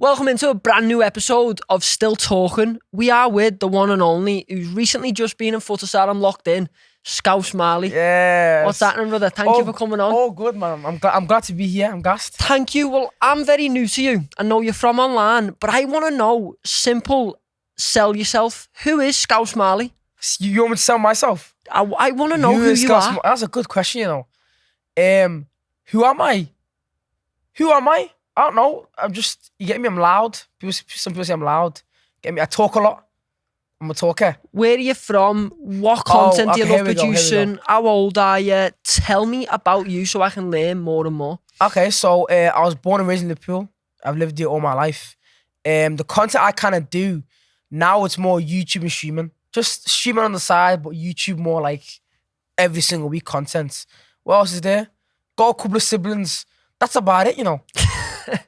Welcome into a brand new episode of Still Talking. We are with the one and only, who's recently just been in Asylum locked in, ScouseMali. Yes. What's happening, brother? Thank you for coming on. Oh, good, man. I'm glad to be here. I'm gassed. Thank you. Well, I'm very new to you. I know you're from online, but I want to know, simple, sell yourself. Who is ScouseMali? You want me to sell myself? I want to know who you are. That's a good question, you know. Who am I? I don't know. You get me? I'm loud. Some people say I'm loud. Get me? I talk a lot. I'm a talker. Where are you from? What content do you love producing? Go. How old are you? Tell me about you so I can learn more and more. Okay, so I was born and raised in Liverpool. I've lived here all my life. The content I kind of do, now it's more YouTube and streaming. Just streaming on the side, but YouTube more like every single week content. What else is there? Got a couple of siblings. That's about it, you know.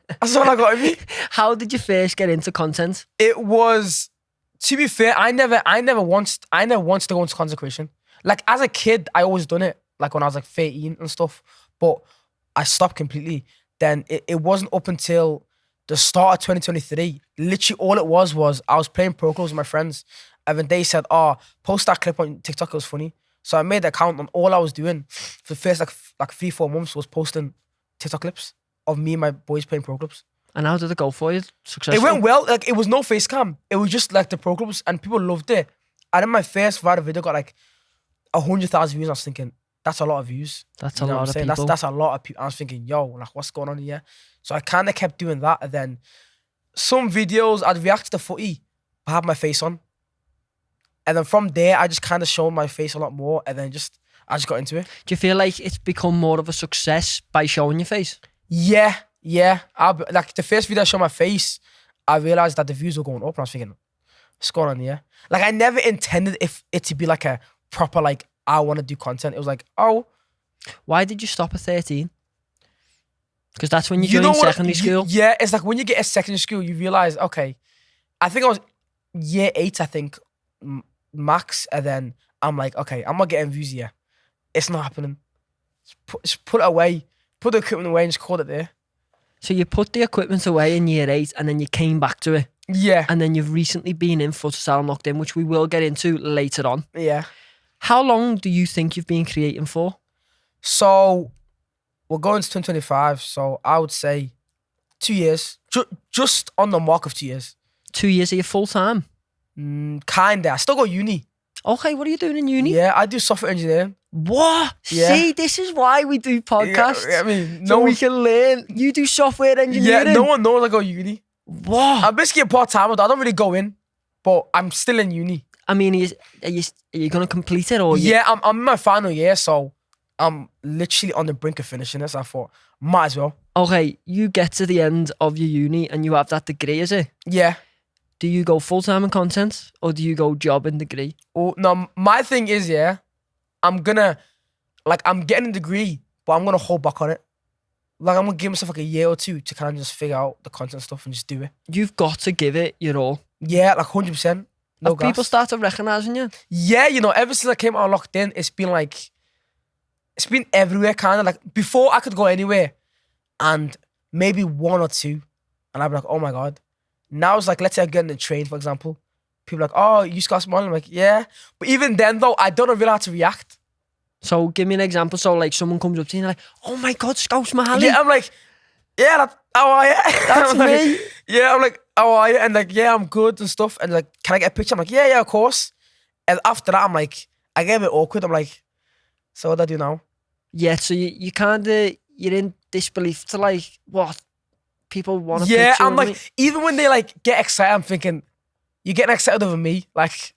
That's all I got in me. How did you first get into content? It was, to be fair, I never once to go into content creation. Like as a kid, I always done it. Like when I was like 13 and stuff. But I stopped completely. Then it wasn't up until the start of 2023. Literally all it was I was playing Pro Clubs with my friends. And then they said, oh, post that clip on TikTok, it was funny. So I made the account and all I was doing for the first like 3-4 months was posting TikTok clips of me and my boys playing Pro Clubs. And how did it go for you? Successful? It went well. Like it was no face cam. It was just like the Pro Clubs and people loved it. And then my first viral video got like 100,000 views. I was thinking, that's a lot of views. That's a lot of people. That's a lot of people. I was thinking, yo, like what's going on here? So I kind of kept doing that. And then some videos I'd react to the footy, but have my face on. And then from there, I just kind of showed my face a lot more. And then I just got into it. Do you feel like it's become more of a success by showing your face? Yeah. Like the first video I showed my face, I realized that the views were going up. And I was thinking, what's going on here? Like I never intended it to be like a proper, like, I want to do content. It was like, oh. Why did you stop at 13? Because that's when you joined secondary school. Yeah, it's like when you get a secondary school, you realize, okay, I think I was year 8, I think, max. And then I'm like, okay, I'm not getting views here. It's not happening. Just put it away. Put the equipment away and just call it there. So you put the equipment away in year 8 and then you came back to it. Yeah. And then you've recently been in Asylum locked in, which we will get into later on. Yeah. How long do you think you've been creating for? So we're going to 2025. So I would say 2 years. Just on the mark of 2 years. 2 years, are you full time? Kinda. I still go uni. Okay, what are you doing in uni? Yeah, I do software engineering. What? Yeah. See, this is why we do podcasts. Yeah, I mean, so we can learn. You do software engineering. Yeah, no one knows I go uni. What? I'm basically a part-timer. I don't really go in, but I'm still in uni. I mean, are you going to complete it? Or yeah, I'm in my final year, so I'm literally on the brink of finishing this. I thought, might as well. Okay, you get to the end of your uni and you have that degree, is it? Yeah. Do you go full-time in content or do you go job and degree? Oh, no, my thing is, I'm getting a degree, but I'm going to hold back on it. Like, I'm going to give myself like a year or 2 to kind of just figure out the content stuff and just do it. You've got to give it your all. Yeah, like 100%. No Have people started recognising you? Yeah, you know, ever since I came out locked in, it's been everywhere kind of. Like, before I could go anywhere and maybe 1 or 2 and I'd be like, oh my God. Now it's like, let's say I get in the train, for example. People are like, oh, you ScouseMali? I'm like, yeah. But even then, though, I don't really know how to react. So give me an example. So like someone comes up to you and like, oh my God, ScouseMali. Yeah, I'm like, yeah, how are you? That's me. Yeah, I'm like, how are you? And like, yeah, I'm good and stuff. And like, can I get a picture? I'm like, yeah, of course. And after that, I'm like, I get a bit awkward. I'm like, so what do I do now? Yeah, so you kind of, you're in disbelief to like, what? People want a picture. Yeah, I'm like, even when they like get excited, I'm thinking, you're getting excited over me. Like,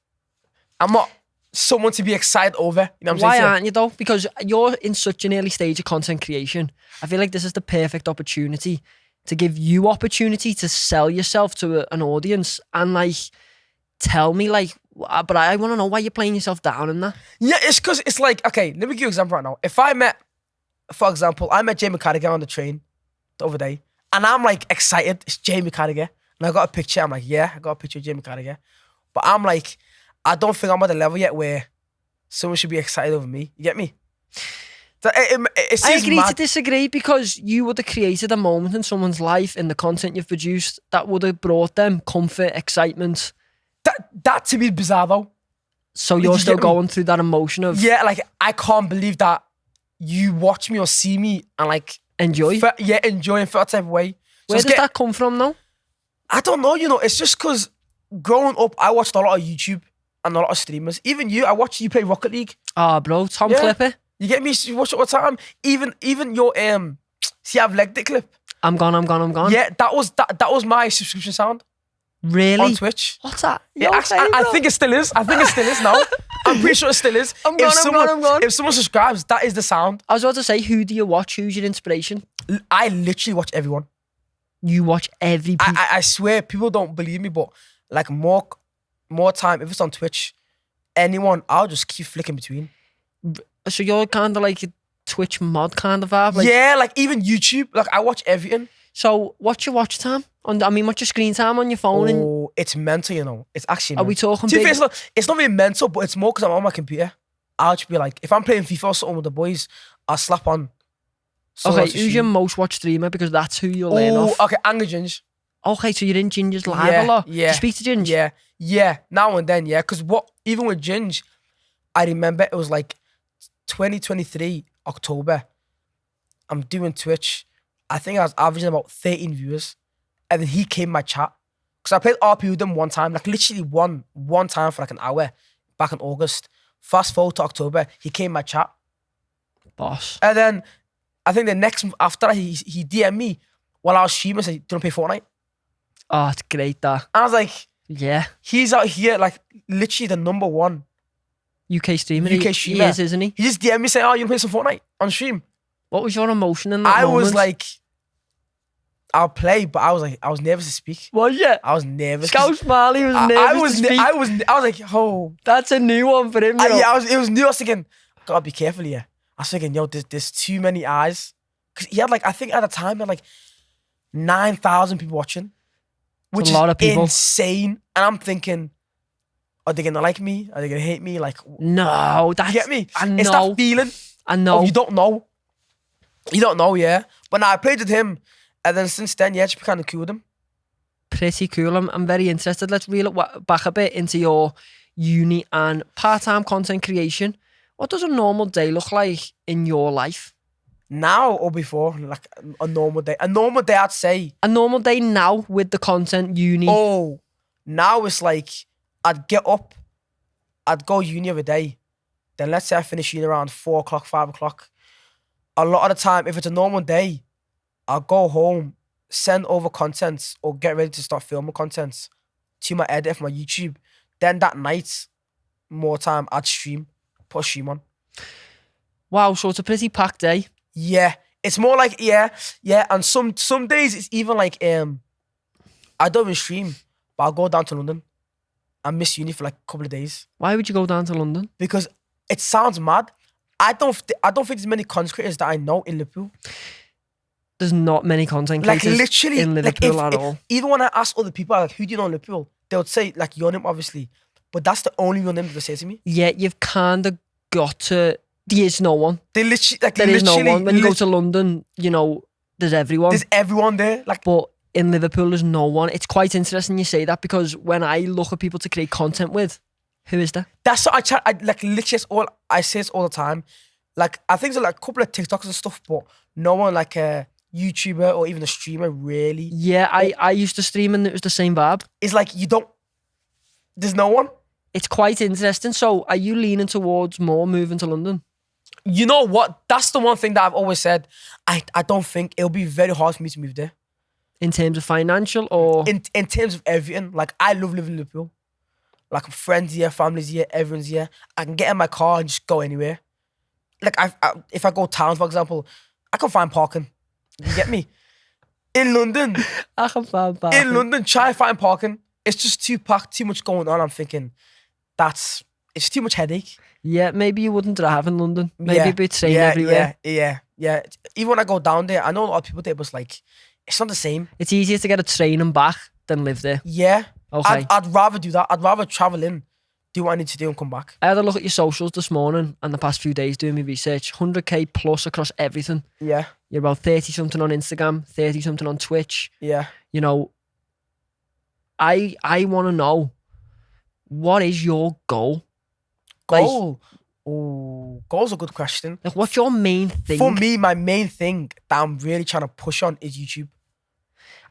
I'm not someone to be excited over. You know what I'm saying? Why aren't you though? Because you're in such an early stage of content creation. I feel like this is the perfect opportunity to give you opportunity to sell yourself to an audience and like tell me like, but I want to know why you're playing yourself down in that. Yeah, it's because it's like, okay, let me give you an example right now. If I met, for example, I met Jamie Carragher on the train the other day and I'm like excited, it's Jamie Carragher. And I got a picture, I'm like, yeah, I got a picture of Jamie Carragher. But I'm like, I don't think I'm at the level yet where someone should be excited over me. You get me? It I seems agree to mad. disagree because you would have created a moment in someone's life in the content you've produced that would have brought them comfort, excitement. That to me is bizarre though. So Did you're you still get me? going through that emotion of Yeah, like I can't believe that you watch me or see me and like enjoy. enjoy and feel that type of way. So Where it's does that come from now? I don't know, it's just because growing up, I watched a lot of YouTube and a lot of streamers. Even you, I watched you play Rocket League. Ah, bro, Tom Yeah. Clipper. You get me? You watch it all the time. Even your see, I've legged it clip. I'm gone. Yeah, that was my subscription sound Really? on Twitch. What's that? Yeah, Yo, I think it still is. I think it still is now. I'm pretty sure it still is. I'm gone. If someone subscribes, that is the sound. I was about to say, who do you watch? Who's your inspiration? I literally watch everyone. You watch every piece. I swear, people don't believe me, but like more time, if it's on Twitch, anyone, I'll just keep flicking between. So you're kind of like a Twitch mod kind of vibe? Like, Yeah, like even YouTube, like I watch everything. So what's your watch time? What's your screen time on your phone? And Oh, it's mental, It's actually are we mental. talking To be big? fair, it's not really mental, but it's more because I'm on my computer. I'll just be like, if I'm playing FIFA or something with the boys, I'll slap on. someone Okay, else's who's your stream. most watched streamer? Because that's who you'll learn Oh, off. okay, Anger Ginge. Okay, so you're in Ginger's live Yeah, a lot. yeah, Do you speak to Ginger? Yeah. Now and then, yeah. Because even with Ginge, I remember it was like 2023 October. I'm doing Twitch. I think I was averaging about 13 viewers, and then he came in my chat because I played RP with him one time, like literally one time for like an hour back in August. Fast forward to October, he came in my chat, Boss. and then I think the next month after that, he DM'd me while I was streaming, said, "Do you want to play Fortnite?" Oh, it's great that. And I was like, Yeah. he's out here like literally the number one UK streamer. UK He streamer. is, isn't he? He just DM'd me saying, "Oh, you want to play some Fortnite on stream?" What was your emotion in that I moment? was like, "I'll play," but I was nervous to speak. well, yeah. I was nervous. 'cause ScouseMali was nervous I was to speak. I was like, "Oh, That's a new one for him, you know. yeah." It was new. I was thinking, "Gotta be careful here." I was thinking, "Yo, there's too many eyes," because he had like, I think at the time he had like 9,000 people watching, which a lot is of people. insane. And I'm thinking, are they gonna like me? Are they gonna hate me? Like, No, that's... you get me? I It's know. that feeling. I know. Of you don't know. You don't know, yeah. But now I played with him, and then since then, yeah, just kind of cool with him. Pretty cool. I'm very interested. Let's reel it back a bit into your uni and part-time content creation. What does a normal day look like in your life? Now or before, like a normal day. A normal day, I'd say. A normal day now with the content uni. Oh, now it's like I'd get up, I'd go uni every day. Then let's say I finish uni around 4 o'clock, 5 o'clock. A lot of the time, if it's a normal day, I'll go home, send over contents or get ready to start filming contents to my editor for my YouTube. Then that night, more time, I'd stream, put a stream on. Wow, so it's a pretty packed day. Yeah, it's more like, yeah. And some days it's even like, I don't even stream, but I'll go down to London and miss uni for like a couple of days. Why would you go down to London? Because it sounds mad. I don't think there's many content creators that I know in Liverpool. There's not many content Like creators literally, in like Liverpool at all. even when I ask other people, like, who do you know in Liverpool? They would say like your name, obviously, but that's the only real name that they say to me. Yeah, you've kind of got to... There is no one. They literally, like, There is no literally, one. When you go to London, you know, there's everyone. there's everyone there. Like, But in Liverpool, there's no one. It's quite interesting you say that because when I look at people to create content with, who is there? that's what I try. I like literally it's all I say this all the time. Like, I think there's like a couple of TikToks and stuff, but no one like a YouTuber or even a streamer really. Yeah, I used to stream and it was the same vibe. It's like there's no one. It's quite interesting. So are you leaning towards more moving to London? You know what? That's the one thing that I've always said. I don't think it'll be very hard for me to move there. In terms of financial or... In terms of everything, like I love living in Liverpool. Like friends here, families here, everyone's here. I can get in my car and just go anywhere. Like if I go town, for example, I can find parking. You get me? In London, I can find parking. in London, try and find parking. It's just too packed, too much going on. I'm thinking it's too much headache. Yeah, maybe you wouldn't drive in London. Maybe Yeah, you'd be train yeah, everywhere. Yeah. Even when I go down there, I know a lot of people there, but it's like, it's not the same. It's easier to get a train and back than live there. Yeah. Okay. I'd rather do that. I'd rather travel in do what I need to do and come back. I had a look at your socials this morning and the past few days doing my research. 100k plus across everything. Yeah. You're about 30 something on Instagram, 30 something on Twitch. Yeah. You know, I want to know, what is your goal? Goal? Oh, goal's a good question. Like, what's your main thing? For me, my main thing that I'm really trying to push on is YouTube.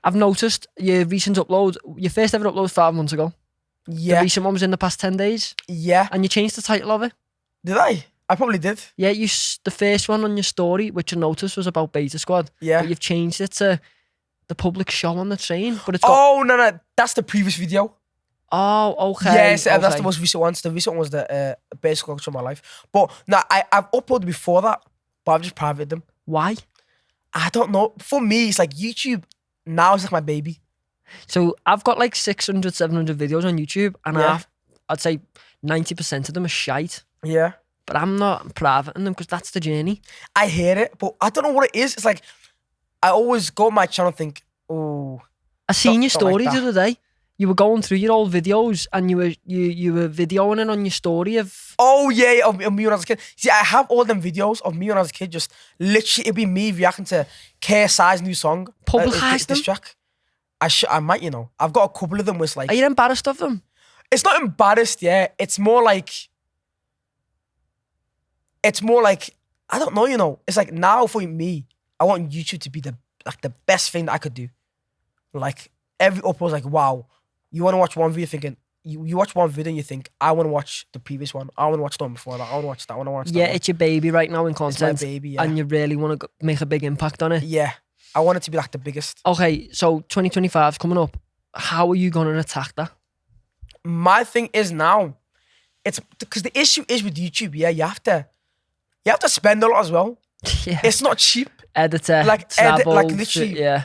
I've noticed your recent upload, your first ever upload was 5 months ago. Yeah. The recent one was in the past 10 days. Yeah. And you changed the title of it. Did I? I probably did. Yeah, the first one on your story, which I noticed was about Beta Squad. Yeah. But you've changed it to the public show on the train. But it's got... Oh, no. That's the previous video. Oh, okay. Yes, okay. that's the most recent one. So the recent one was the basic culture of my life. But no, I've uploaded before that, but I've just privated them. Why? I don't know. For me, it's like YouTube now is like my baby. So I've got like 600, 700 videos on YouTube, and Yeah. I'd say 90% of them are shite. Yeah. But I'm not privating them because that's the journey. I hear it, but I don't know what it is. It's like, I always go on my channel and think, oh. I seen your don't like story that. the other day. You were going through your old videos and you were videoing it on your story of... Oh, yeah, of me when I was a kid. See, I have all them videos of me when I was a kid, just literally, it'd be me reacting to KSI's new song. Publicise This them? track. I might, you know. I've got a couple of them where it's like... Are you embarrassed of them? It's not embarrassed, yeah. It's more like, I don't know, you know. It's like now for me, I want YouTube to be the best thing that I could do. Like every upload's like, wow. You want to watch one video thinking, you watch one video and you think, I want to watch the previous one. I want to watch the one before that. I want to watch that. I want to watch that Yeah, one. it's your baby right now in It's my content. baby, yeah. And you really want to make a big impact on it. Yeah. I want it to be like the biggest. Okay, so 2025 is coming up. How are you going to attack that? My thing is now, it's because the issue is with YouTube, yeah, you have to spend a lot as well. Yeah. It's not cheap. Editor, Like travel, like literally, yeah.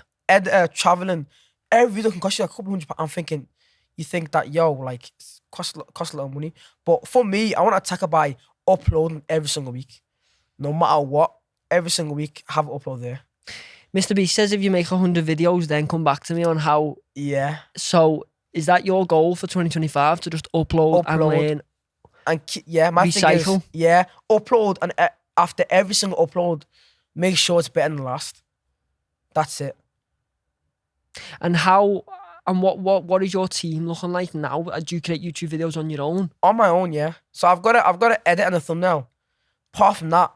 Traveling, every video can cost you like a couple £100. I'm thinking, you think that, yo, like, it's cost a lot of money. But for me, I want to attack it by uploading every single week. No matter what, every single week, have an upload there. Mr. B says if you make 100 videos, then come back to me on how... Yeah. So, is that your goal for 2025, to just upload and learn? And yeah, my thing is, Recycle? yeah, upload, and after every single upload, make sure it's better than the last. That's it. And how... And what is your team looking like now? Do you create YouTube videos on your own? On my own, yeah. So I've got to edit and a thumbnail. Apart from that,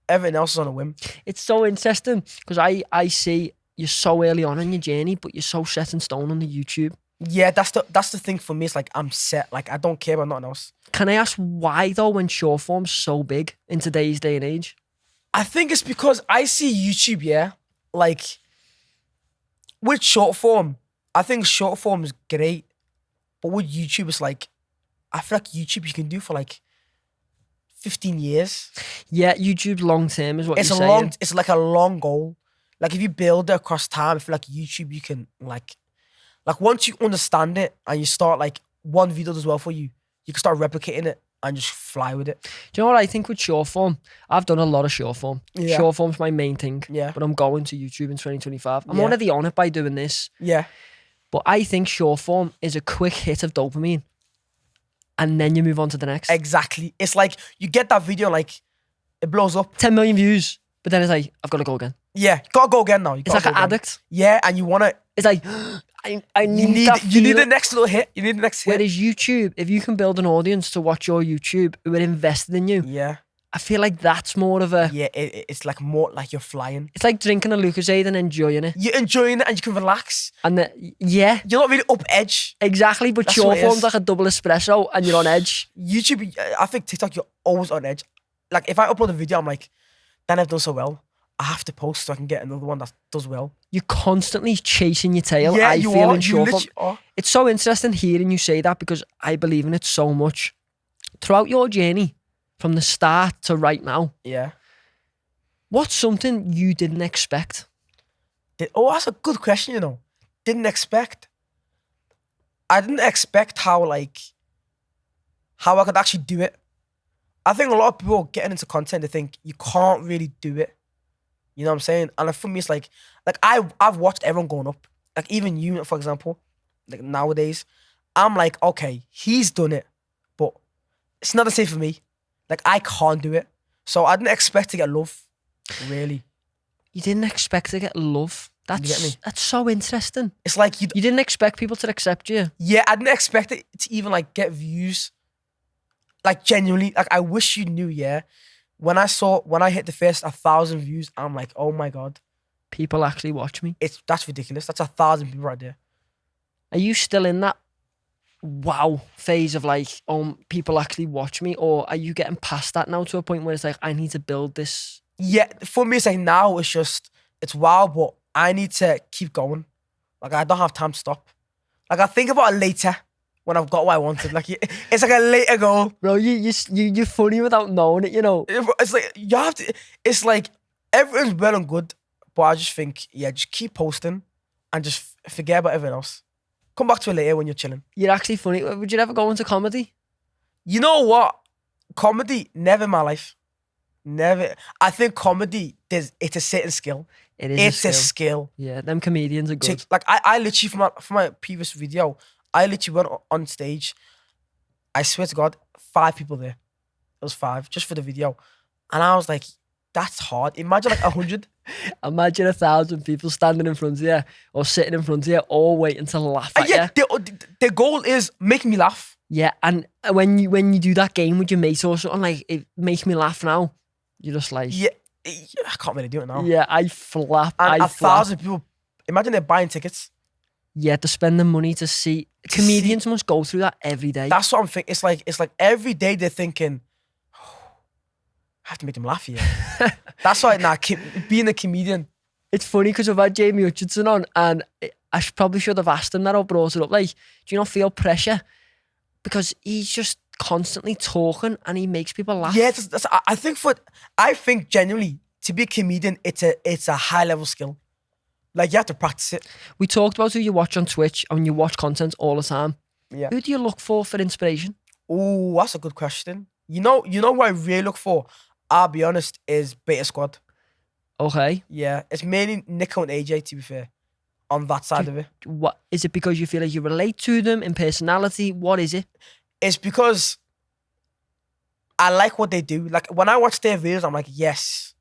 everything else is on a whim. It's so interesting because I see you're so early on in your journey, but you're so set in stone on the YouTube. Yeah, that's the thing for me. It's like I'm set. Like I don't care about nothing else. Can I ask why though, when short form's so big in today's day and age? I think it's because I see YouTube, yeah, like with short form, I think short form is great, but with YouTube, it's like, I feel like YouTube you can do for like 15 years. Yeah, YouTube's long term is what It's you're a saying. long, it's like a long goal. Like if you build it across time, I feel like YouTube you can like once you understand it and you start like one video does well for you, you can start replicating it and just fly with it. Do you know what I think with short form? I've done a lot of short form. Yeah. Short form's my main thing. Yeah. But I'm going to YouTube in 2025. I'm Yeah. already on it by doing this. Yeah. But I think short form is a quick hit of dopamine. And then you move on to the next. Exactly. It's like you get that video, like it blows up. 10 million views. But then it's like, I've got to go again. Yeah, you gotta go again now. It's like an addict. Yeah, and you wanna. It's like, I need that you need the feeling. next little hit. You need the next hit. Whereas YouTube, if you can build an audience to watch your YouTube who are invested in you, Yeah. I feel like that's more of a... Yeah, it's like more like you're flying. It's like drinking a Lucozade and enjoying it. You're enjoying it and you can relax. And yeah, You're not really up edge. exactly. But That's short what it form's is. like a double espresso and you're on edge. YouTube, I think TikTok, you're always on edge. Like if I upload a video, I'm like, then I've done so well. I have to post so I can get another one that does well. You're constantly chasing your tail. Yeah, I you feel are. in You short form. literally are. It's so interesting hearing you say that because I believe in it so much. Throughout your journey, from the start to right now, Yeah. what's something you didn't expect? Oh, that's a good question, you know. Didn't expect. I didn't expect how I could actually do it. I think a lot of people getting into content, they think you can't really do it. You know what I'm saying? And for me, it's like I've watched everyone going up. Like even you, for example, like nowadays, I'm like, okay, he's done it, but it's not the same for me. Like, I can't do it. So I didn't expect to get love, really. You didn't expect to get love. You get me? That's so interesting. It's like You didn't expect people to accept you. yeah, I didn't expect it to even like get views. Like, genuinely, like, I wish you knew, yeah. When I hit the first 1,000 views, I'm like, oh my God. People actually watch me. That's ridiculous. That's 1,000 people right there. Are you still in that wow phase of like, people actually watch me? Or are you getting past that now to a point where it's like, I need to build this? Yeah, for me, it's like now it's wow, but I need to keep going. Like, I don't have time to stop. Like, I think about it later when I've got what I wanted. Like, it's like a later goal. Bro, you're funny without knowing it, you know? It's like, you have to, it's like, everything's well and good, but I just think, yeah, just keep posting and just forget about everything else. Come back to it later when you're chilling. You're actually funny. Would you ever go into comedy? You know what? Comedy, never in my life. Never. I think comedy, it's a certain skill. It is It's a skill. Yeah, them comedians are good. Like, I literally, for my previous video, I literally went on stage. I swear to God, 5 people there. It was 5, just for the video. And I was like, that's hard. Imagine like 100. Imagine 1,000 people standing in front of you or sitting in front of you, all waiting to laugh at Yeah, you. their goal is make me laugh. Yeah, and when you do that game with your mate or something, like, it makes me laugh now. You're just like, Yeah, I can't really do it now. yeah, I flap. And I 1,000 people, imagine they're buying tickets. Yeah, to spend the money to see. Comedians must go through that every day. That's what I'm thinking. It's like every day they're thinking, oh, I have to make them laugh here. That's why now being a comedian. It's funny because I've had Jamie Hutchinson on, and I probably should have asked him that or brought it up. Like, do you not feel pressure? Because he's just constantly talking and he makes people laugh. Yeah, I think genuinely to be a comedian, it's a high level skill. Like, you have to practice it. We talked about who you watch on Twitch and you watch content all the time. Yeah. Who do you look for inspiration? Oh, that's a good question. You know what I really look for, I'll be honest, is Beta Squad. Okay. Yeah, it's mainly Nico and AJ, to be fair, on that side of it. What is it? Because you feel like you relate to them in personality? What is it? It's because I like what they do. Like, when I watch their videos, I'm like, yes,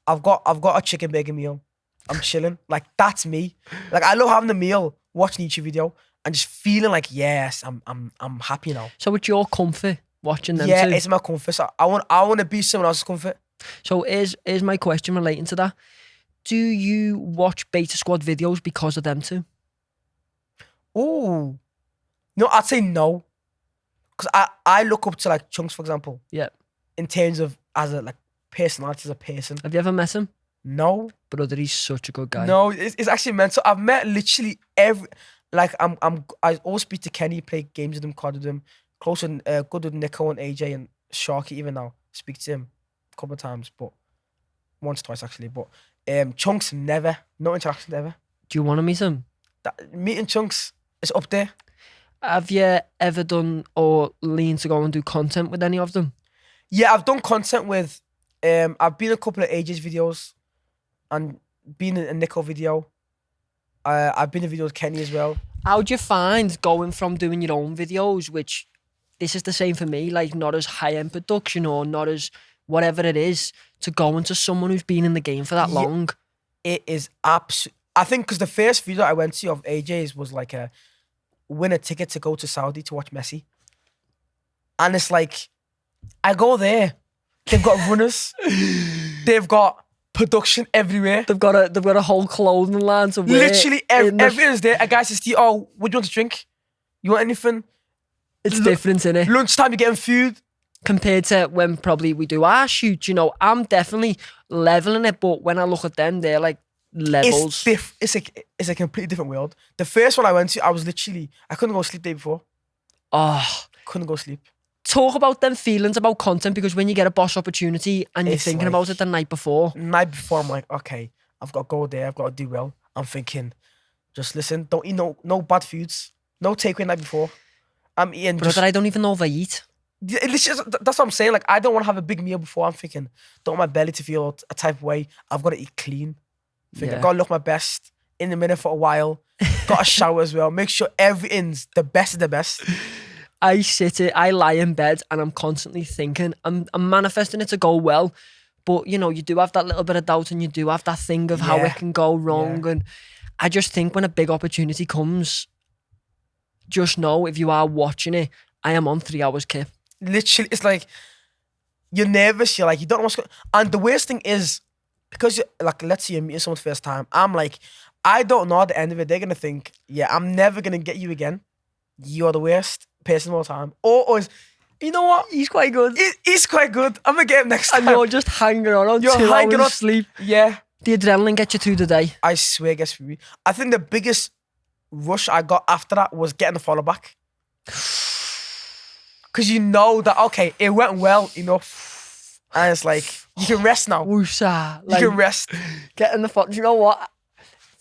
I've got a chicken burger meal. I'm chilling. Like, that's me. Like, I love having the meal, watching each video, and just feeling like, yes, I'm happy now. So it's your comfort watching them Yeah, too? it's my comfort. So I want to be someone else's comfort. So here's my question relating to that. Do you watch Beta Squad videos because of them too? Oh, no, I'd say no. Because I look up to like Chunks, for example. Yeah. In terms of as a like personality, as a person. Have you ever met him? No. Brother, he's such a good guy. No, it's actually mental. I've met literally every, like, I always speak to Kenny, play games with him, COD with him, close and good with Nico and AJ and Sharky even now. Speak to him a couple of times, but once, twice actually. But Chunks, never, no interaction ever. Do you want to meet him? Meeting Chunks is up there. Have you ever done or leaned to go and do content with any of them? Yeah, I've done content with, I've been in a couple of AJ's videos and been in a Nico video. I've been in a video with Kenny as well. How do you find going from doing your own videos, which this is the same for me, like not as high-end production or not as whatever it is, to going to someone who's been in the game for that long? It is absolute. I think because the first video I went to of AJ's was like win a ticket to go to Saudi to watch Messi. And it's like, I go there. They've got runners. They've got production everywhere. They've got a whole clothing line to wear. Literally everything's there. A guy says to you, oh, what do you want to drink? You want anything? It's different, innit? Lunchtime, you're getting food. Compared to when probably we do our shoot, you know, I'm definitely leveling it, but when I look at them, they're like levels. It's a completely different world. The first one I went to, I couldn't go sleep the day before. Oh. Couldn't go sleep. Talk about them feelings about content, because when you get a boss opportunity and you're thinking about it the night before. I'm like, okay, I've got to go there, I've got to do well. I'm thinking, just listen, don't eat no bad foods, no takeaway night before. I'm eating. Brother, I don't even know if I eat. That's what I'm saying. Like, I don't want to have a big meal before. I'm thinking, don't want my belly to feel a type of way. I've got to eat clean. I've got to look my best in the minute for a while. Got to shower as well. Make sure everything's the best of the best. I lie in bed and I'm constantly thinking, I'm manifesting it to go well. But, you know, you do have that little bit of doubt and you do have that thing of how it can go wrong. And I just think when a big opportunity comes, just know if you are watching it, I am on 3 hours kip. Literally, it's like, you're nervous, you're like, you don't know what's going on. And the worst thing is, because, like, let's say you're meeting someone for the first time, I'm like, I don't know at the end of it, they're going to think, yeah, I'm never going to get you again. You're the worst person of all time. Or you know what? He's quite good. He's quite good. I'm going to get him next time. And you're just hanging on You're 2 hanging hours on sleep. Yeah. The adrenaline gets you through the day. I swear, guess for me. I think the biggest rush I got after that was getting the follow back. Because you know that, okay, it went well enough. And it's like, you can rest now. Woosah. You can rest. Getting the follow. Do you know what?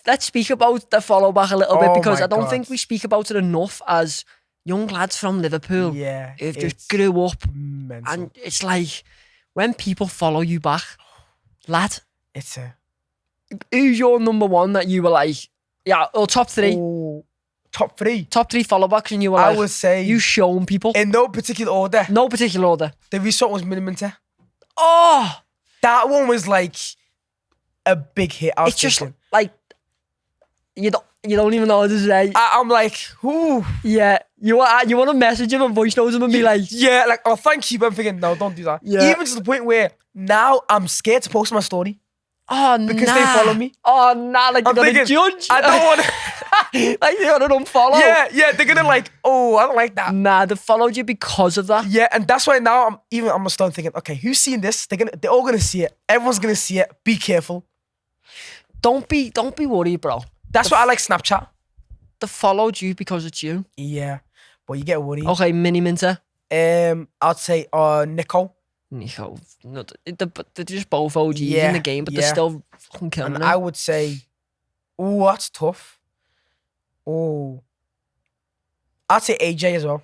Let's speak about the follow back a little bit, because my I don't God. think we speak about it enough as young lads from Liverpool. Yeah. Who've just grew up. Mental. And it's like, when people follow you back, lad, It's a... who's your number one that you were like, yeah, or top three? Oh, top three. Top three follow backs, and you were I like, would say, you shown people. in no particular order, No particular order. the result was Miniminter. Oh, That one was like a big hit. I was it's just thinking. like, you don't even know what to say. I'm like, ooh. Yeah, you want to message him and voice note him and be like, Yeah, like, oh, thank you. But I'm thinking, no, don't do that. Yeah. Even to the point where now I'm scared to post my story. oh, Because nah. they follow me. Oh, nah, like I'm they're gonna thinking, judge. I don't want to. Like they're gonna unfollow. Yeah, they're gonna like, oh, I don't like that. Nah, they followed you because of that. Yeah, and that's why now I'm gonna start thinking, okay, who's seen this? They're all gonna see it. Everyone's gonna see it. Be careful. Don't be worried, bro. That's why I like Snapchat. They followed you because it's you. Yeah, but you get worried. Okay, Mini Minter. I'd say Nico. Nico, no, they're just both OGs Yeah, in the game, but they're yeah. still fucking killing And it. I would say, oh, that's tough. Oh, I'd say AJ as well.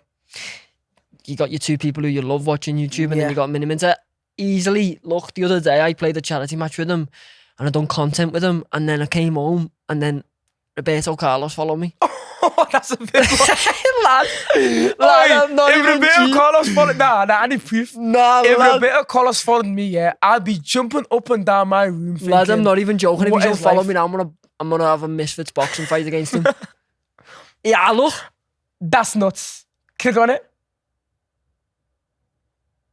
You got your two people who you love watching YouTube, and then Yeah. you got Mini Minter. Easily, look, the other day I played a charity match with him, and I done content with him, and then I came home, and then Roberto Carlos followed me. Oh, that's a bit lad, I'm not if even Roberto cheating. Carlos followed, I need proof. Nah, If lad. Roberto Carlos followed me, yeah, I'd be jumping up and down my room thinking, Lad, I'm not even joking. If what he don't is follow life? me now, I'm gonna have a Misfits boxing fight against him. Yeah, look. that's nuts. Click on it.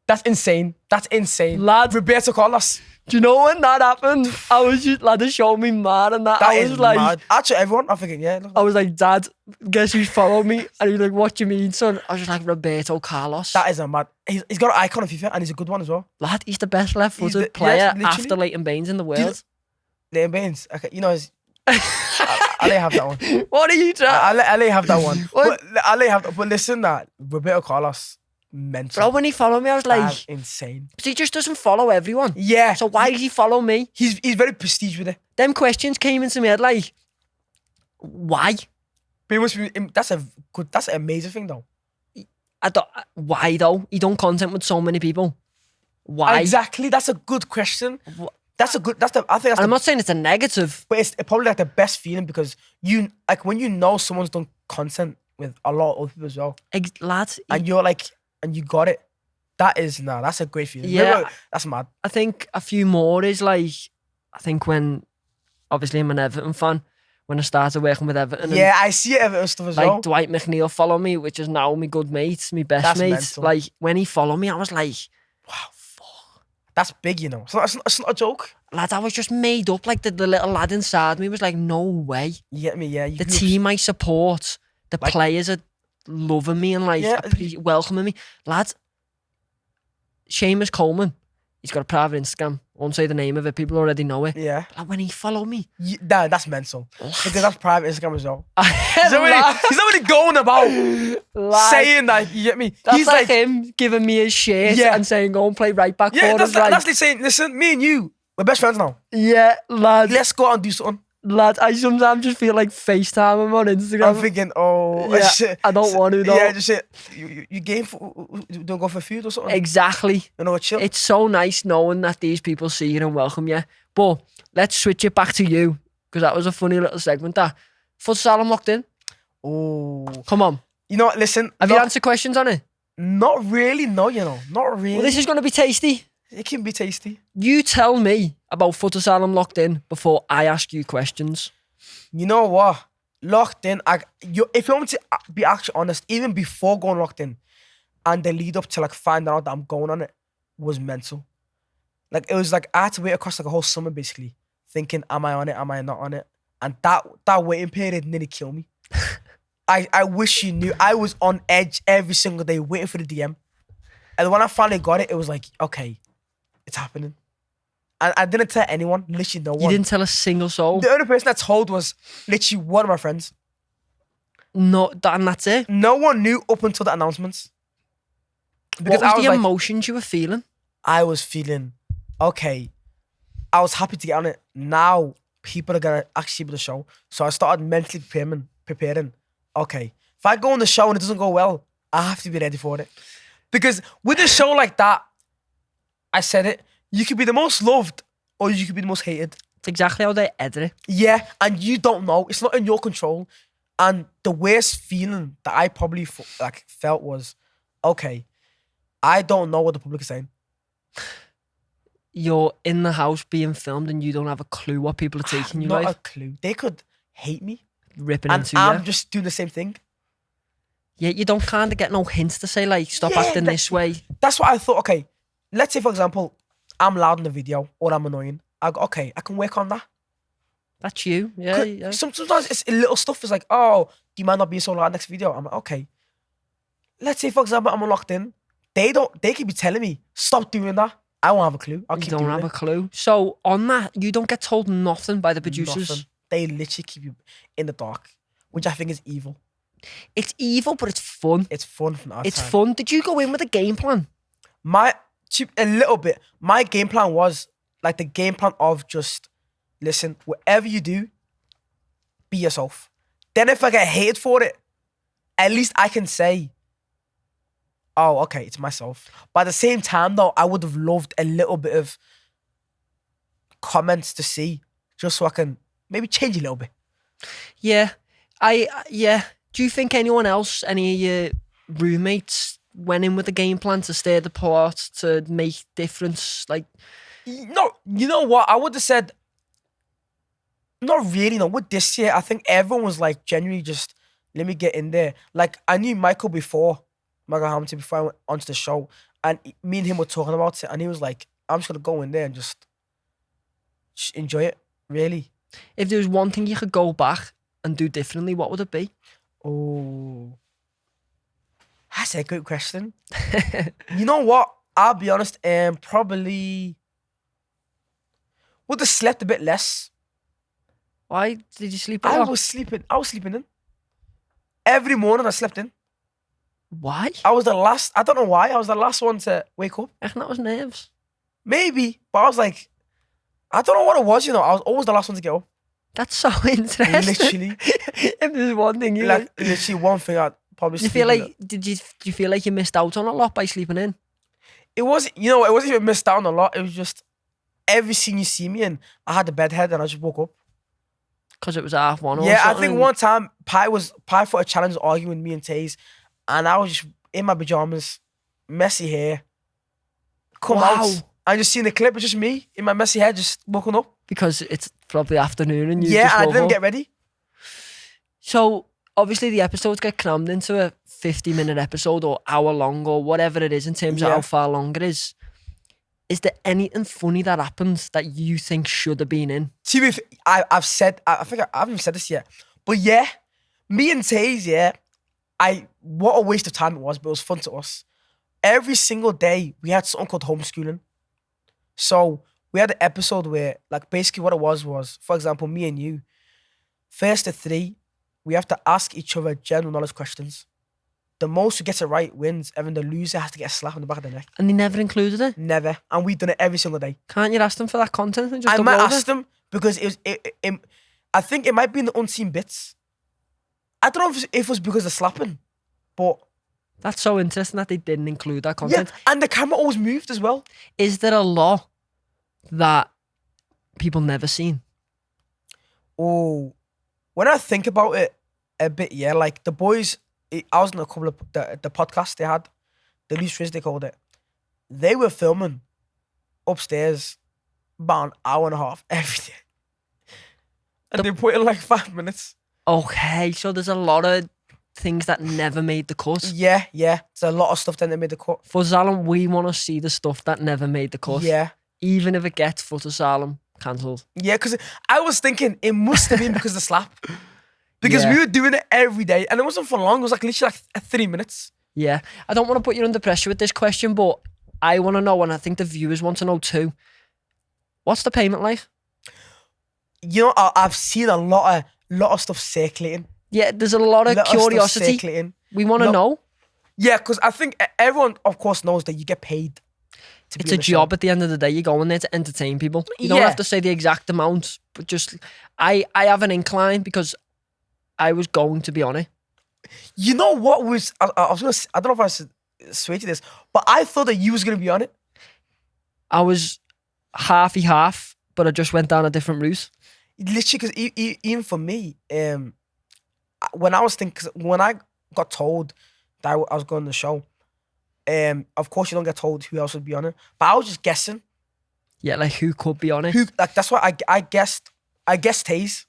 That's insane. That's insane. Lad. Roberto Carlos. Do you know when that happened? I was just, lad, they showed me mad and that. That I is was like, mad. Actually, everyone, I'm thinking, yeah. Look, I was like, Dad, guess who's followed me? And he was like, what do you mean, son? I was just like, Roberto Carlos. that is a mad. He's got an icon of FIFA and he's a good one as well. Lad, he's the best left-footed He's the- player yes, literally. after Leighton Baines in the you- world. Liam Baines. Okay, you know, I'll let you have that one. What are you trying? I'll let you have that one. What? I'll let you have that. But listen, that Roberto Carlos, mental. Bro, when he followed me, I was like, That's insane. but he just doesn't follow everyone. Yeah. So why does he follow me? He's very prestige with it. Them questions came into my head like, why? But it must be, that's an amazing thing though. I don't, why though? He done content with so many people. Why? Exactly. That's a good question. Wha- I think that's And the, I'm not saying it's a negative. but it's probably like the best feeling because you, like when you know someone's done content with a lot of other people as well. Lad, And you're like, and you got it. That's a great feeling. Yeah. Remember, that's mad. I think a few more is like, I think when, obviously I'm an Everton fan, when I started working with Everton. And Yeah, I see Everton stuff as like well. Dwight McNeil followed me, which is now my good mate, my best That's mate. mental. Like when he followed me, I was like, Wow, fuck. That's big, you know. It's not a joke. lad, I was just made up. Like the little lad inside me was like, no way. You get me? Yeah. The team I support, the Like- players are loving me and like Yeah. welcoming me. Lad, Seamus Coleman, he's got a private Instagram. I won't say the name of it. People already know it. Yeah. Like when he followed me, That's mental. Because that's private Instagram as well. he's He's not really going about saying that, you get me? That's He's like him giving me his shirt Yeah. and saying, go and play right back yeah, for that's us. Like, like saying, listen, me and you, we're best friends now. yeah, lad, Let's go out and do something. lad, I sometimes just feel like FaceTime him on Instagram. I'm thinking, oh, Yeah, shit. I don't want to though. Yeah, just say, you game for, don't go for food or something? Exactly. You know, chill. It's so nice knowing that these people see you and welcome you. But let's switch it back to you, because that was a funny little segment. That Asylum locked in. Oh, Come on. You know what? Listen. Have you answered questions on it? Not really. No, you know, not really. Well, this is going to be tasty. It can be tasty. You tell me about Foot Asylum Locked In before I ask you questions. You know what? Locked in. If you want me to be actually honest, even before going locked in, and the lead up to like finding out that I'm going on it was mental. Like it was like I had to wait across like a whole summer basically, thinking, am I on it? Am I not on it? And that waiting period nearly killed me. I wish you knew. I was on edge every single day waiting for the DM. And when I finally got it, it was like, okay, it's happening. And I didn't tell anyone, literally no one. You didn't tell a single soul? The only person I told was literally one of my friends. No, and that's it? No one knew up until the announcements. Because what was the emotions you were feeling? I was feeling, okay, I was happy to get on it. Now people are going to actually see the show. So I started mentally preparing. Okay, if I go on the show and it doesn't go well, I have to be ready for it. Because with a show like that, I said it, you could be the most loved or you could be the most hated. It's exactly how they edit it. Yeah, and you don't know. It's not in your control. And the worst feeling that I probably felt was, okay, I don't know what the public is saying. You're in the house being filmed and you don't have a clue what people are taking you like. Not a clue. They could hate me. Ripping and into you. I'm just doing the same thing. Yeah, you don't kind of get no hints to say like, stop acting this way. That's what I thought. Okay, let's say for example, I'm loud in the video or I'm annoying. I go, okay, I can work on that. That's you. Yeah. Sometimes it's little stuff. It's like, oh, you might not be so loud next video. I'm like, okay. Let's say for example, I'm locked in. They could be telling me, stop doing that. I won't have a clue. You don't have a clue. So on that, you don't get told nothing by the producers. Nothing. They literally keep you in the dark, which I think is evil. It's evil, but it's fun. It's fun from outside. It's fun. Did you go in with a game plan? A little bit. My game plan was like the game plan of just, listen, whatever you do, be yourself. Then if I get hated for it, at least I can say, oh, okay, it's myself. But at the same time, though, I would have loved a little bit of comments to see, just so I can maybe change a little bit. Yeah. Do you think anyone else, any of your roommates, went in with a game plan to stay the part, to make difference? Like, no, you know what? I would have said, not really. No, with this year, I think everyone was like genuinely just, let me get in there. Like, I knew Michael before I went onto the show, and me and him were talking about it, and he was like, I'm just gonna go in there and just enjoy it, really. If there was one thing you could go back and do differently, what would it be? Oh, that's a good question. You know what? I'll be honest, probably would have slept a bit less. Why did you sleep a lot? I was sleeping in. Every morning I slept in. Why? I don't know why. I was the last one to wake up. I think that was nerves. Maybe, but I was like, I don't know what it was, you know. I was always the last one to get up. That's so interesting. Literally. If there's one thing you like, literally one thing I'd probably do you feel like you missed out on a lot by sleeping in? It wasn't even missed out on a lot. It was just every scene you see me in, I had the bed head and I just woke up. Because it was 1:30 or yeah, something. I think one time Pi for a challenge arguing with me and Taze, and I was just in my pajamas, messy hair, come out. I just seen the clip. It's just me in my messy hair, just woken up. Because it's probably afternoon and you just woke I didn't get ready. So obviously the episodes get crammed into a 50-minute episode or hour long or whatever it is in terms of how far long it is. Is there anything funny that happens that you think should have been in? I think I haven't even said this yet, but yeah, me and Taze, what a waste of time it was, but it was fun to us. Every single day we had something called homeschooling. So we had an episode where, like, basically what it was, for example, me and you, first to 3, we have to ask each other general knowledge questions. The most who gets it right wins, and then the loser has to get a slap on the back of the neck. And they never included it? Never. And we've done it every single day. Can't you ask them for that content and just I might ask them because I think it might be in the unseen bits. I don't know if it was because of slapping, but... That's so interesting that they didn't include that content. Yeah, and the camera always moved as well. Is there a law that people never seen? Oh, when I think about it a bit, yeah, like the boys I was in a couple of the podcasts they had, the Loose Frizz they called it. They were filming upstairs about an hour and a half every day. And they put in like 5 minutes. Okay, so there's a lot of things that never made the cut. Yeah. There's a lot of stuff that they made the cut. For Asylum, we want to see the stuff that never made the cut. Yeah. Even if it gets Foot Asylum cancelled. Yeah, because I was thinking it must have been because of the slap. Because Yeah. we were doing it every day and it wasn't for long. It was like literally like 3 minutes. Yeah. I don't want to put you under pressure with this question, but I want to know, and I think the viewers want to know too. What's the payment like? You know, I've seen a lot of stuff circulating. Yeah, there's a lot of Lot of stuff curiosity. circulating. We want to know. Yeah, because I think everyone, of course, knows that you get paid to be It's in a the job show. at the end of the day. You're going there to entertain people. You don't Yeah. have to say the exact amount, but just I have an incline because I was going to be on it. You know what was, I was going to, I don't know if I should sway to this, but I thought that you was going to be on it. I was half, but I just went down a different route. Literally, because even for me, when I was thinking, 'cause when I got told that I was going to the show, of course you don't get told who else would be on it, but I was just guessing. Yeah, like who could be on it? Who, like, that's why I guessed Taze.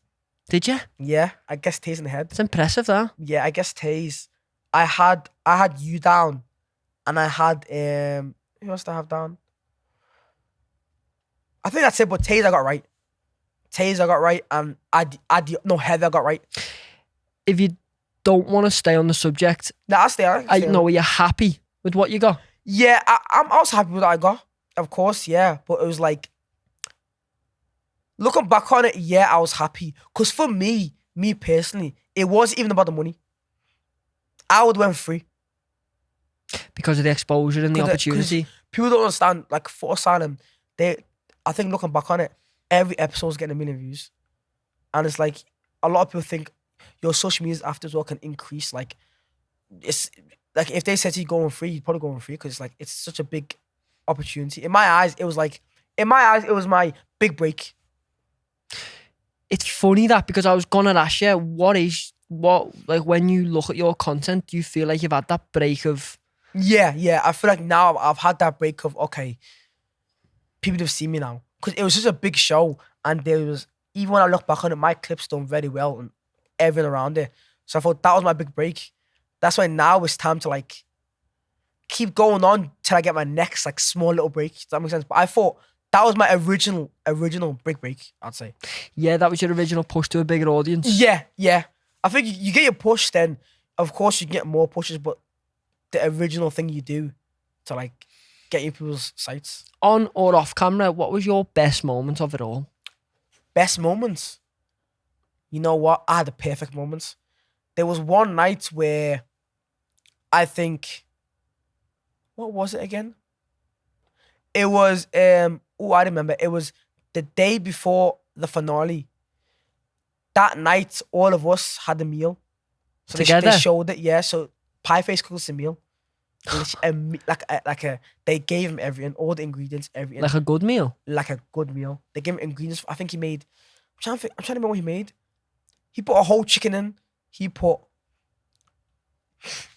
Did you? Yeah, I guessed Taze in the head. It's impressive, that. Yeah, I guessed Taze. I had you down, and I had who else did I have down? I think that's it. But Taze I got right. And Heather I got right. If you don't want to stay on the subject, No, I'll stay on. I know, are you happy with what you got? Yeah, I was happy with what I got. Of course, yeah. But it was like, looking back on it, yeah, I was happy. Because for me personally, it wasn't even about the money. I would went free. Because of the exposure and the 'Cause opportunity. People don't understand, like, for Asylum, I think looking back on it, every episode's getting 1 million views. And it's like, a lot of people think your social medias after as well can increase. Like, it's like if they said to you going free, you'd probably go on free because it's like, it's such a big opportunity. In my eyes, it was my big break. It's funny that, because I was gonna ask you, like when you look at your content, do you feel like you've had that break of? Yeah. I feel like now I've had that break of, okay, people have seen me now. Because it was such a big show, and there was, even when I look back on it, my clips done very well and everything around it. So I thought that was my big break. That's why now it's time to like keep going on till I get my next like small little break. Does that make sense? But I thought that was my original break, I'd say. Yeah, that was your original push to a bigger audience. Yeah. I think you get your push, then of course you get more pushes, but the original thing you do to like get in people's sights. On or off camera, what was your best moment of it all? Best moments? You know what? I had the perfect moments. There was one night where I think, what was it again? It was, I remember. It was the day before the finale. That night, all of us had a meal. So Together? They showed it, yeah. So Pieface cooked us a meal. They gave him everything, all the ingredients, everything. Like a good meal? Like a good meal. They gave him ingredients. I think he made, I'm trying to remember what he made. He put a whole chicken in. I'm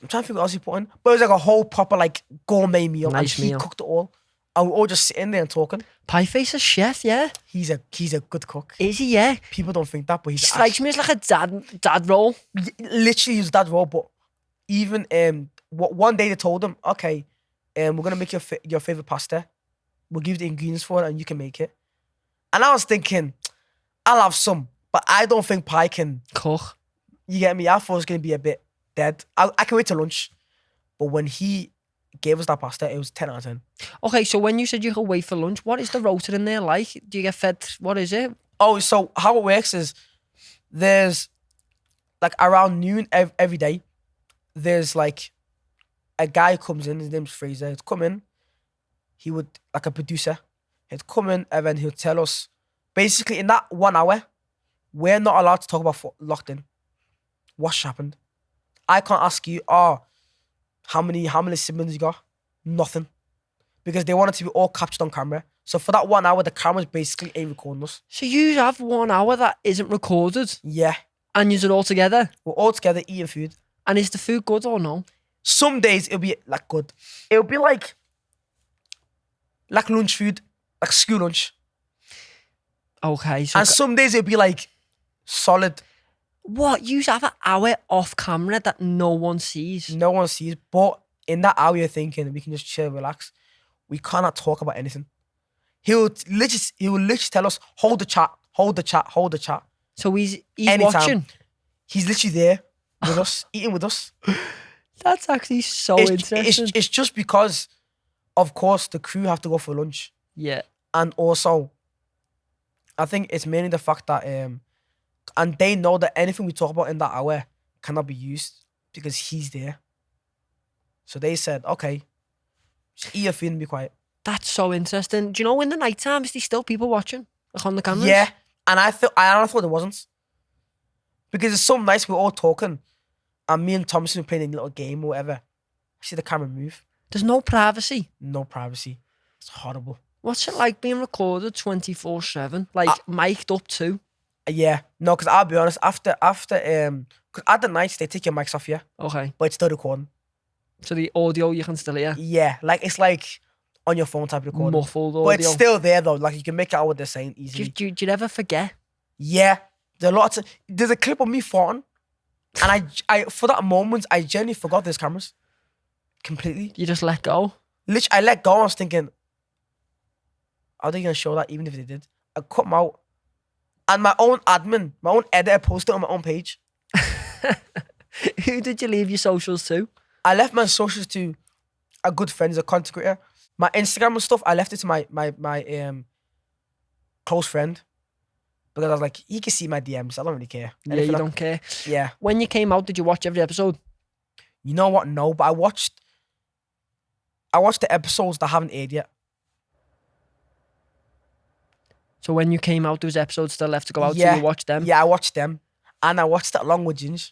trying to figure out what else he put in. But it was like a whole proper like gourmet meal. Nice and he meal. cooked it all. And we were all just sitting there and talking. Pieface is chef, yeah. He's a good cook. Is he? Yeah. People don't think that, but He he's strikes me as like a dad role. literally his dad role. But even one day they told him, okay, we're gonna make your favorite pasta. We'll give you the ingredients for it and you can make it. And I was thinking, I'll have some, but I don't think Pie can Cook. You get me? I thought it was gonna be a bit dead. I can wait till lunch. But when he gave us that pasta, it was 10 out of 10. Okay, so when you said you could wait for lunch, what is the rota in there like? Do you get fed? What is it? Oh, so how it works is there's like around noon every day, there's like a guy who comes in, his name's Fraser. He'd come in, he would, like a producer, he'd come in and then he'll tell us, basically in that 1 hour, we're not allowed to talk about locked in. What's happened? I can't ask you, how many siblings you got? Nothing. Because they want it to be all captured on camera. So for that 1 hour, the cameras basically ain't recording us. So you have 1 hour that isn't recorded Yeah. and use it all together? We're all together eating food. And is the food good or no? Some days it'll be like good. It'll be like lunch food, like school lunch. Okay, so And some days it'll be like solid. what? You have an hour off camera that no one sees. No one sees. But in that hour you're thinking we can just chill, relax. We cannot talk about anything. He will literally tell us, hold the chat, hold the chat, hold the chat. So he's Anytime. watching. He's literally there with us, eating with us. That's actually so interesting. It's just because, of course, the crew have to go for lunch. Yeah. And also, I think it's mainly the fact that, and they know that anything we talk about in that hour cannot be used because he's there. So they said, okay, just eat your food and be quiet. That's so interesting. Do you know in the night times there's still people watching? Like on the cameras? Yeah. And I thought there wasn't. Because it's so nice, we're all talking. And me and Thompson were playing a little game or whatever. I see the camera move. There's no privacy. No privacy. It's horrible. What's it like being recorded 24/7? Like mic'd up too? Yeah. No, because I'll be honest, after because at the nights they take your mics off you, Okay. but it's still recording. So the audio you can still hear? Yeah. Like it's like on your phone type recording. Muffled audio. But it's still there though. Like you can make out what they're saying easily. Do you ever forget? Yeah. There's a clip of me farting. And I for that moment, I genuinely forgot there's cameras. Completely. You just let go? Literally, I let go. I was thinking, are they going to show that even if they did? I cut them out. And my own admin, my own editor posted it on my own page. Who did you leave your socials to? I left my socials to a good friend, he's a content creator. My Instagram and stuff, I left it to my close friend. Because I was like, he can see my DMs. I don't really care. Yeah, you don't care. Yeah. When you came out, did you watch every episode? You know what? No, but I watched the episodes that haven't aired yet. So when you came out, there was episodes still left to go out, Yeah. so you watched them? Yeah, I watched them. And I watched it along with Ginge.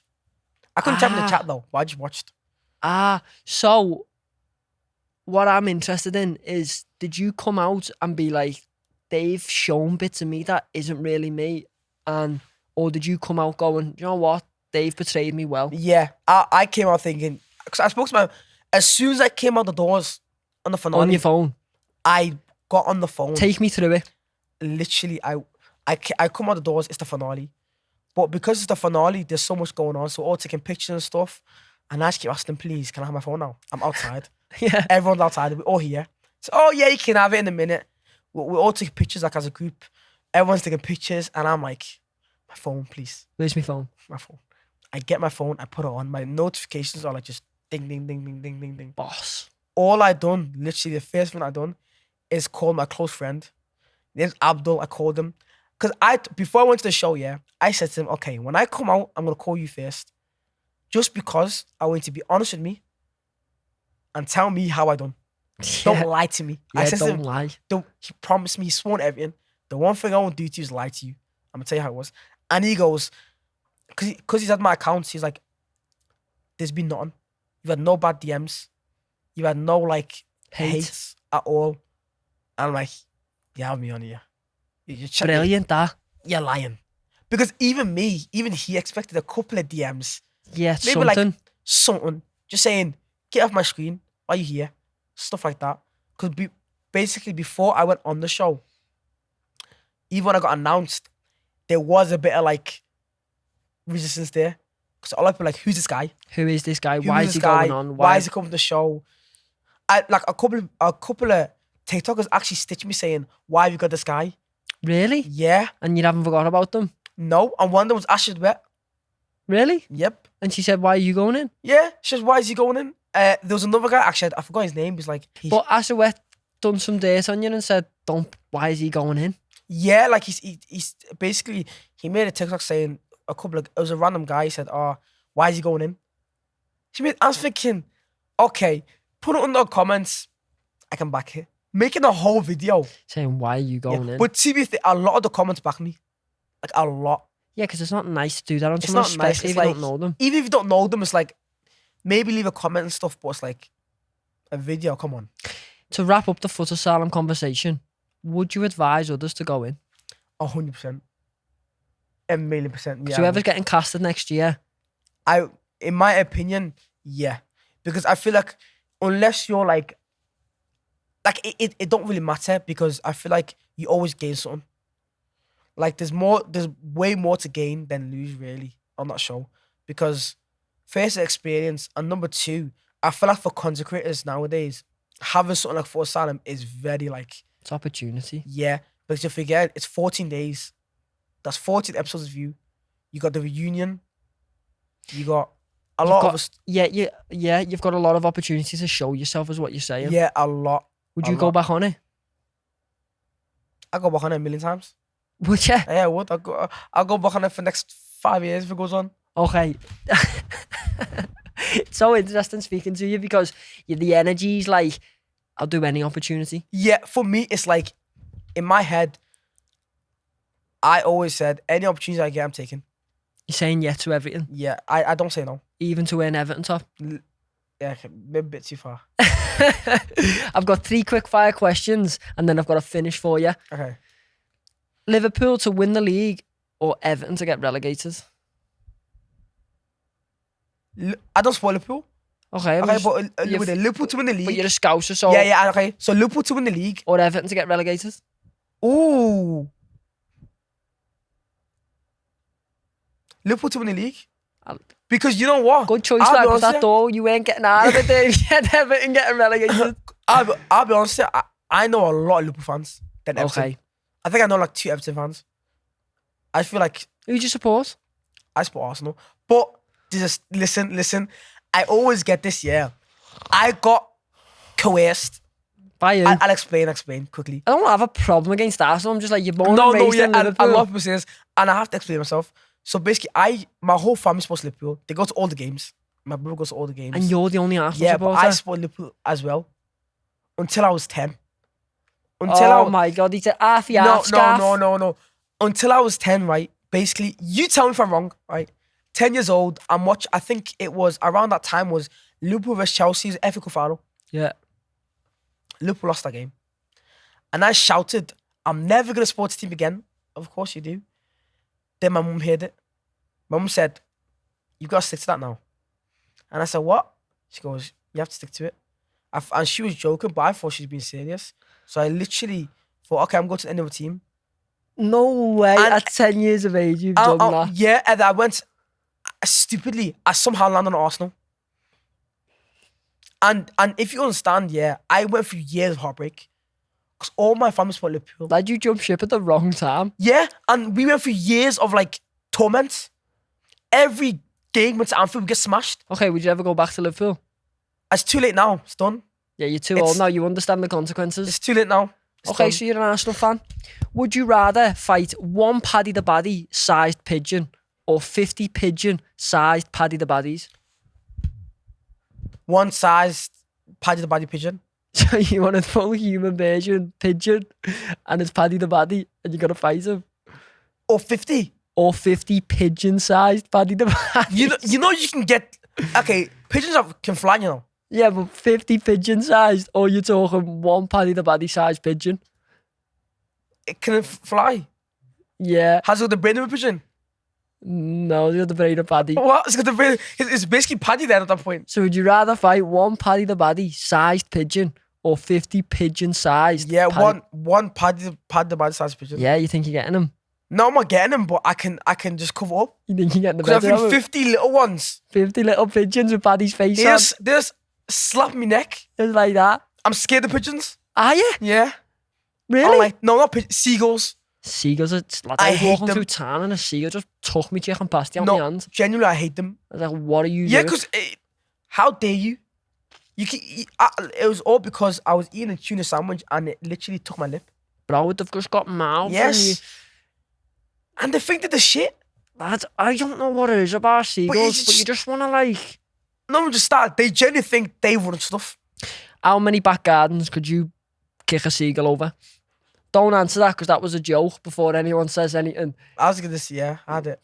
I couldn't type in the chat though, but I just watched. So what I'm interested in is, did you come out and be like, they've shown bits of me that isn't really me, or did you come out going, you know what, they've portrayed me well? Yeah, I came out thinking, because I spoke to my, as soon as I came out the doors on the finale, On your phone? I got on the phone. Take me through it. Literally, I come out the doors, it's the finale. But because it's the finale, there's so much going on, so we're all taking pictures and stuff, and I just keep asking them, please, can I have my phone now? I'm outside. Yeah. Everyone's outside, we're all here. So, oh yeah, you can have it in a minute. We all take pictures like as a group. Everyone's taking pictures and I'm like, my phone, please. Where's my phone? My phone. I get my phone, I put it on. My notifications are like just ding, ding, ding, ding, ding, ding, ding. Boss. All I done, literally the first thing I done is call my close friend. His name's Abdul, I called him. Because before I went to the show, yeah, I said to him, okay, when I come out, I'm going to call you first. Just because I want you to be honest with me and tell me how I done. Yeah. Don't lie to me. Yeah, I said to don't him, lie. he promised me, he sworn everything. The one thing I won't do to you is lie to you. I'm gonna tell you how it was. And he goes, because he's had my accounts, he's like, there's been nothing. You've had no bad DMs. You've had no like hates at all. And I'm like, you have me on here. You're Brilliant, that. You're lying. Because even he expected a couple of DMs. Yeah, Maybe something. like something. Just saying, get off my screen. Why are you here? Stuff like that. Because basically before I went on the show, even when I got announced, there was a bit of like resistance there. Because a lot of people were like, who's this guy? Who is this guy? Who Why is is he this guy? going on? Why is he coming to the show? Like a couple of TikTokers actually stitched me saying, why have you got this guy? Really? Yeah. And you haven't forgot about them? No. And one of them was Ashley Wet. Really? Yep. And she said, why are you going in? Yeah. She says, why is he going in? There was another guy, actually, I forgot his name. He's like... But Asawet done some dirt on you and said, why is he going in? Yeah, like he's basically, he made a TikTok saying it was a random guy, he said, oh, why is he going in? I was thinking, okay, put it in the comments, I can back it. Making a whole video. Saying, why are you going in? But to be fair, a lot of the comments back me. Like, a lot. Yeah, because it's not nice to do that on It's someone, not nice. especially It's if you like, don't know them. Even if you don't know them, it's like, maybe leave a comment and stuff, but it's like, a video, come on. To wrap up the Foot Asylum conversation, would you advise others to go in? 100%. 1,000,000%. Yeah. So whoever's getting casted next year, I in my opinion, yeah. Because I feel like unless you're like it don't really matter because I feel like you always gain something. Like there's way more to gain than lose really on that show. Because first experience and number two, I feel like for content creators nowadays, having something like For Asylum is very like It's opportunity. yeah. Because you forget it's 14 days. That's 14 episodes of you. You got the reunion. You got a lot of us. Yeah. You've got a lot of opportunities to show yourself, is what you're saying. Yeah, a lot. Would you go back on it? I go back on it a million times. Would you? Yeah, I would. I'll go back on it for the next 5 years if it goes on. Okay. It's so interesting speaking to you because the energy's like, I'll do any opportunity. Yeah, for me, it's like, in my head, I always said, any opportunity I get, I'm taking. You're saying yes to everything? Yeah, I don't say no. Even to win Everton top? Yeah, okay, maybe a bit too far. I've got 3 quickfire questions and then I've got a finish for you. Okay. Liverpool to win the league or Everton to get relegated? I don't support Liverpool. Okay, but with the Liverpool to win the league. But you're a Scouser, so... Yeah, okay. So Liverpool to win the league. Or Everton to get relegated? Ooh. Liverpool to win the league. Because you know what? Good choice, like, with that door, you ain't getting out of it there. You get Everton getting relegated. I'll be honest, I know a lot of Liverpool fans than Everton. Okay. I think I know like 2 Everton fans. I feel like... Who do you support? I support Arsenal. But, listen. I always get this, yeah. I got coerced. By who? I'll explain quickly. I don't have a problem against Arsenal. I'm just like, you're born and raised in Liverpool. I love people say this, and I have to explain myself. So basically, my whole family supports Liverpool. They go to all the games. My brother goes to all the games. And you're the only Arsenal supporter? Yeah, but I support Liverpool as well. Until I was 10. My God, he said half No. Until I was 10, right? Basically, you tell me if I'm wrong, right? 10 years old, I think it was around that time was Liverpool vs Chelsea's FA Cup final. Yeah. Liverpool lost that game. And I shouted, I'm never going to support this team again. Of course you do. Then my mum heard it. My mum said, you've got to stick to that now. And I said, what? She goes, you have to stick to it. And she was joking, but I thought she was being serious. So I literally thought, okay, I'm going to the end of the team. No way. And at 10 years of age, you've done that. Yeah, and I went, stupidly, I somehow landed on Arsenal. And if you understand, yeah, I went through years of heartbreak. Because all my family support Liverpool. Did you jump ship at the wrong time? Yeah, and we went through years of like torment. Every game went to Anfield, we get smashed. Okay, would you ever go back to Liverpool? It's too late now. It's done. Yeah, you're too old now. You understand the consequences. It's too late now. Okay, so you're an Arsenal fan. Would you rather fight one Paddy the Baddy sized pigeon or 50 pigeon sized Paddy the Baddies? One sized Paddy the Baddy pigeon. So you want a full human version pigeon and it's Paddy the Baddy and you got to fight him? Or 50? Or 50 pigeon sized Paddy the Baddy. You know you can get... Okay, pigeons can fly, you know. Yeah, but 50 pigeon sized, or you're talking one Paddy the Baddy sized pigeon? It can fly. Yeah. Has it got the brain of a pigeon? No, it's got the brain of Paddy. What? It's got the brain. It's basically Paddy there at that point. So would you rather fight one Paddy the Baddy sized pigeon or 50 pigeon sized? Yeah, one Paddy the Baddy sized pigeon. Yeah, you think you're getting him? No, I'm not getting him, but I can just cover up. You think you're getting the better? Because I think 50 him? Little ones. 50 little pigeons with Paddy's face on. They just slap me neck. Just like that. I'm scared of pigeons. Are you? Yeah. Really? Like, no, not seagulls. Seagulls are like I was walking through town and a seagull just took me chicken pasty on my hand. Genuinely, I hate them. I was like, what are you doing? Yeah, because how dare you? It was all because I was eating a tuna sandwich and it literally took my lip. Bro, they've just got mouths. Yes. And they think they're the shit. Lads, I don't know what it is about seagulls, but you just want to like... No, just start. They genuinely think they run stuff. How many back gardens could you kick a seagull over? Don't answer that because that was a joke before anyone says anything. I was going to say, yeah, I had it.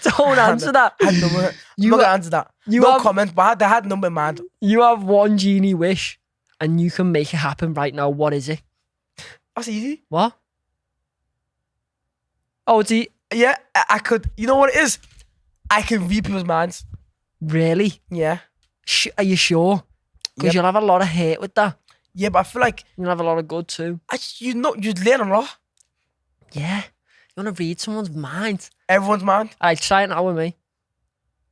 Don't answer that. I had number. I'm not going to answer that. No comment, but they had number in mind. You have one genie wish and you can make it happen right now. What is it? That's easy. What? Oh, it's easy. Yeah, I could. You know what it is? I can read people's minds. Really? Yeah. Are you sure? Because Yep. you'll have a lot of hate with that. Yeah, but I feel like You'll have a lot of good too. you'd learn a lot. Yeah. You want to read someone's mind. Everyone's mind. Alright, try it now with me.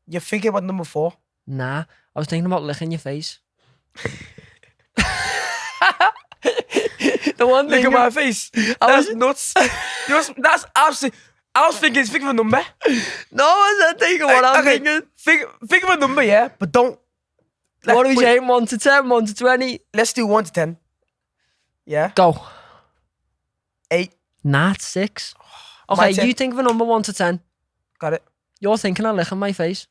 You're thinking about number 4. Nah. I was thinking about licking your face. The one Look thing at my face. That's nuts. That's absolutely. I was thinking, think of a number. No, I said thinking what I'm Okay, thinking. Think of a number, yeah, but don't. Like, What are we wait, saying? 1 to 10, 1 to 20? Let's do 1 to 10. Yeah. Go. 8. Nah, it's 6. My Okay, 10. you think of a number 1 to 10. Got it. You're thinking of licking my face.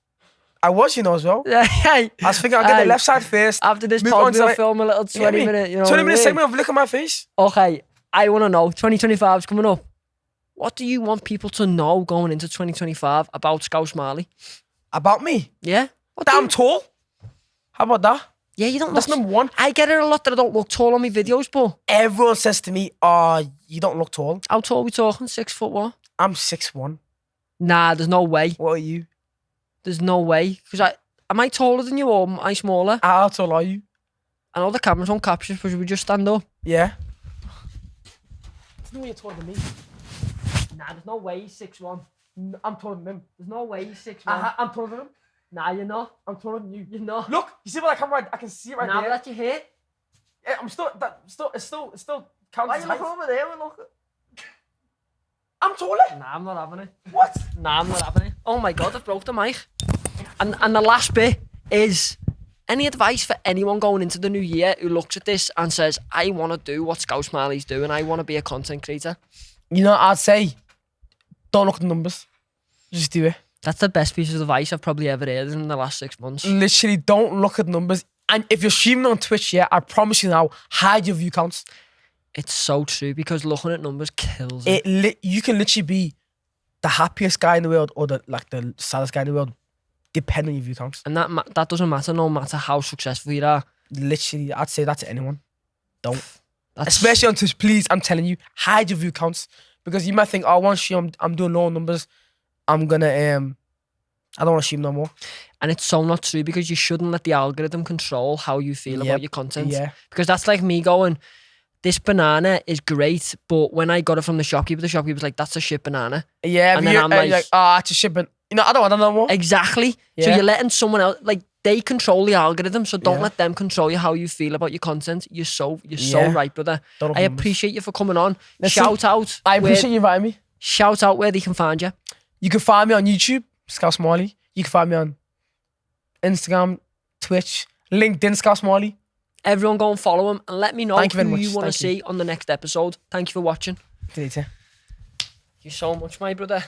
I was, as well. Hey, I was thinking I'll get the left side first. after this Move on pod, to we'll like- film a little You get 20 me? minute, 20 minute what I mean? segment of look at my face. Okay, I want to know, 2025 is coming up. What do you want people to know going into 2025 about ScouseMali? About me. Yeah? What That do I'm you- tall. How about that? Yeah, you don't That's look... number 1. I get it a lot that I don't look tall on my videos, but Everyone says to me, "Oh, you don't look tall." how tall are we talking? 6 foot what? I'm 6'1". Nah, there's no way. What are you? There's no way. Because am I taller than you or am I smaller? How tall are you? I know the cameras won't capture because we just stand up. Yeah. You're taller than me. Nah, there's no way he's 6'1". I'm taller than him. There's no way he's 6'1". I'm taller than him. Nah, you're not. I'm taller than you. You're not. Look, you see what I camera? I can see it right Nah, there. but that's your hair. Yeah, I'm still. It still counts. Why as you looking height. over there and look? I'm taller. Nah, I'm not having it. What? Nah, I'm not having it. Oh my god, I've broke the mic. And the last bit is any advice for anyone going into the new year who looks at this and says, I want to do what ScouseMali's doing, I want to be a content creator. I'd say, don't look at the numbers. Just do it. That's the best piece of advice I've probably ever heard in the last 6 months. Literally, don't look at numbers. And if you're streaming on Twitch, yeah, I promise you now, hide your view counts. It's so true because looking at numbers kills it. You can literally be the happiest guy in the world or the saddest guy in the world, depending on your view counts. And that doesn't matter no matter how successful you are. Literally, I'd say that to anyone. Don't. That's, Especially on Twitch, please, I'm telling you, hide your view counts. Because you might think, oh, once I'm doing low numbers, I'm gonna I don't want to stream no more. and it's so not true because you shouldn't let the algorithm control how you feel about your content. Yeah. Because that's like me going, this banana is great, but when I got it from the shopkeeper was like, that's a shit banana. Yeah, And but then I'm you're like- like, oh, it's a shipping. I don't want that no more. Exactly. So Yeah. you're letting someone else, like, they control the algorithm, so don't Yeah. let them control you how you feel about your content. You're so Yeah. right, brother. Don't look I at numbers. appreciate you for coming on. Listen, Shout out. I appreciate you inviting me. Shout out where they can find you. You can find me on YouTube, ScouseMali. You can find me on Instagram, Twitch, LinkedIn, ScouseMali. Everyone go and follow him and let me know Thank you very who much. you want to Thank you. see on the next episode. Thank you for watching. See you later. Thank you so much, my brother.